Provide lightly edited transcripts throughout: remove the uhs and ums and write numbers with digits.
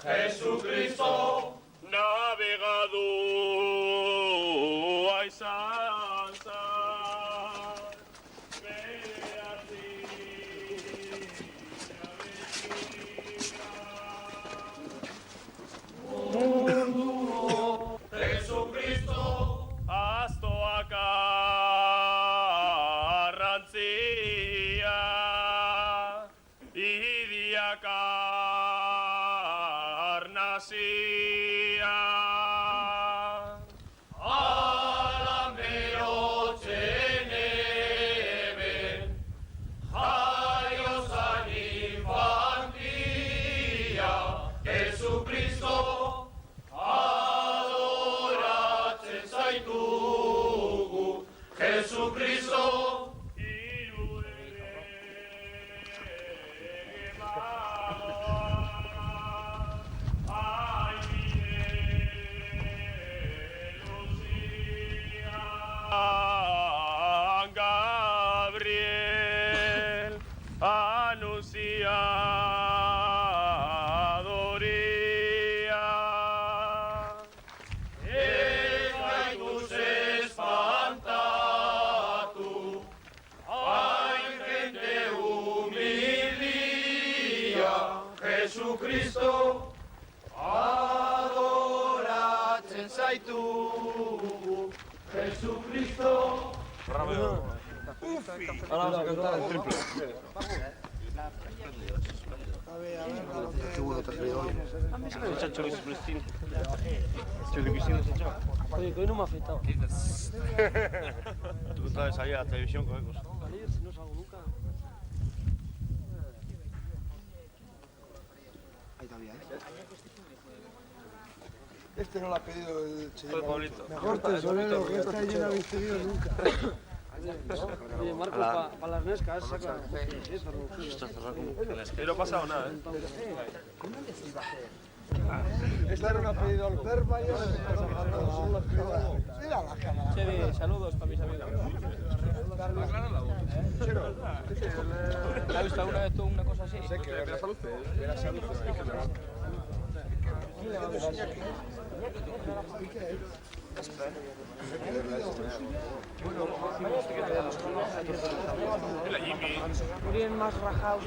Jesucristo navegadu aizantza Jesucristo astoak arrantzia idiak arnazia ala merotzen eben jaio zan infantia Jesucristo adoratzen zaitugu Jesucristo Gabriel anunciadoria ez gaituz espantatu hain jende humilia Jesucristo adoratzen zaitugu Jesucristo. Ahora vamos a cantar el triple. Echa chorizo Cristina. Chorizo Cristina se echa. Oye, que hoy no me ha afectado. Tú traes ahí a la televisión con cosas. Si no salgo nunca. Ahí todavía, Este no lo ha pedido el Soy Pablito. Mejor tesorero, que esta yo no habéis pedido nunca. Oye, Marcos, para las nescas, saca. Está cerrado como. No ha pasado nada, Esta no lo ha pedido el Perma y mira la cámara. Chedi, saludos para mis amigos. ¿Has visto alguna vez tú una cosa así? Sé que verás a luces. Verás a luces. Muy bien, más rajados.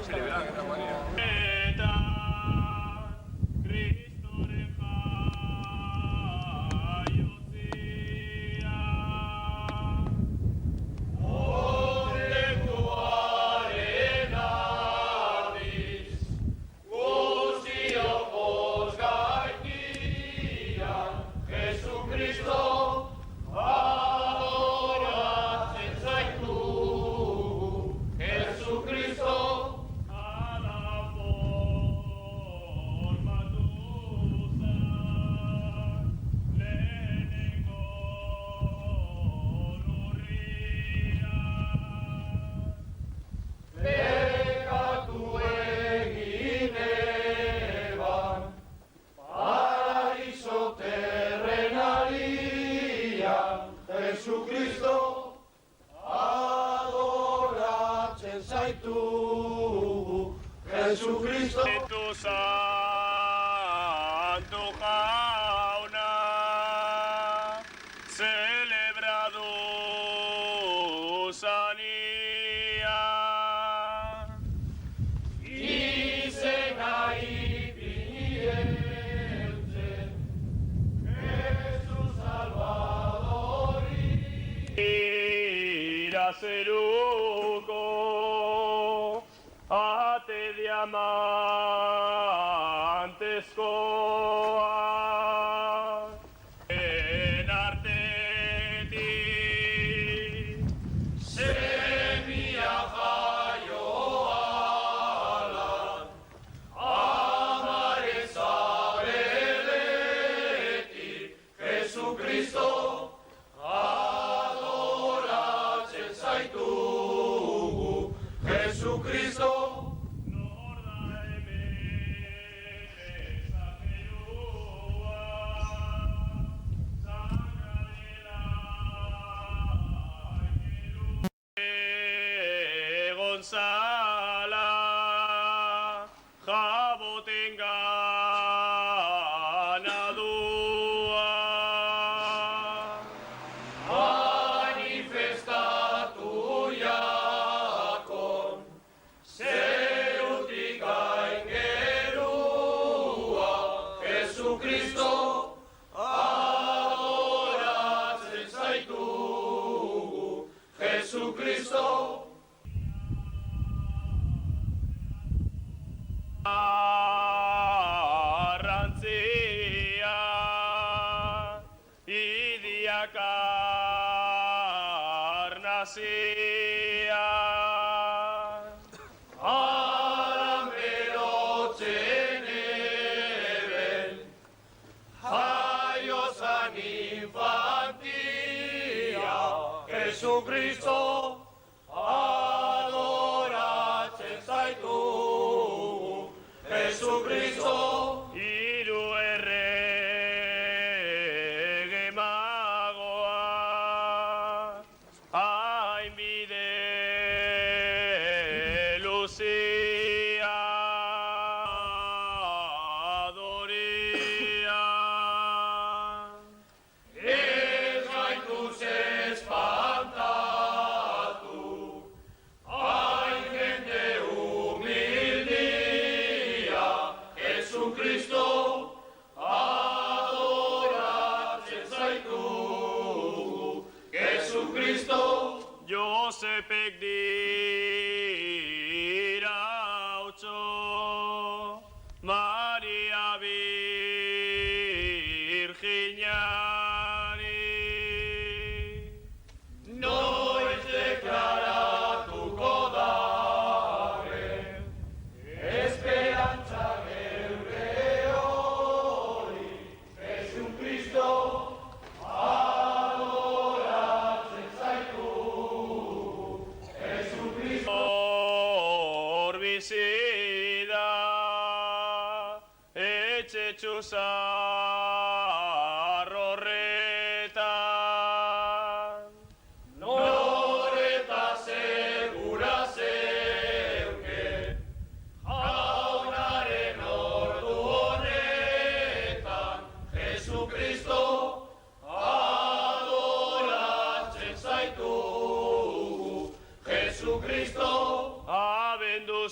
Jesucristo tu santo jauna celebrado sanía izena ipinieltzen Jesus Salvadori irazeruko ate diamantezkoa en artetik semia jaioalan amare zabeletik Jesucristo adoratzen zaitugu Jesucristo Gonzala jaboten ganadua. Manifestatu jakon, zeutik aingerua, Jesukristo, adoratzen zaitugu, Jesukristo. Arrantzia, idiak arnazia. Aran berotzen eben, jaiozan infantia, Jesukristo, adoratzen zaitugu, Jesukristo. Hiru errege magoa, hainbide luzia, adoria. Ez gaituz espantatu, hain jende humildia, Jesukristo, adoratzen zaitugu, Jesukristo. Josepek dira hautso, Maria Virginari. Noiz deklaratuko daren, esperantza geure hori, Jesukristo, adoratzen zaitugu, Jesukristo. Hor bizi da, etxe txuzar horretan. Noreta segura zeuke, jaunaren ordu honetan, Jesukristo, adoratzen zaitugu, Jesukristo. Abendu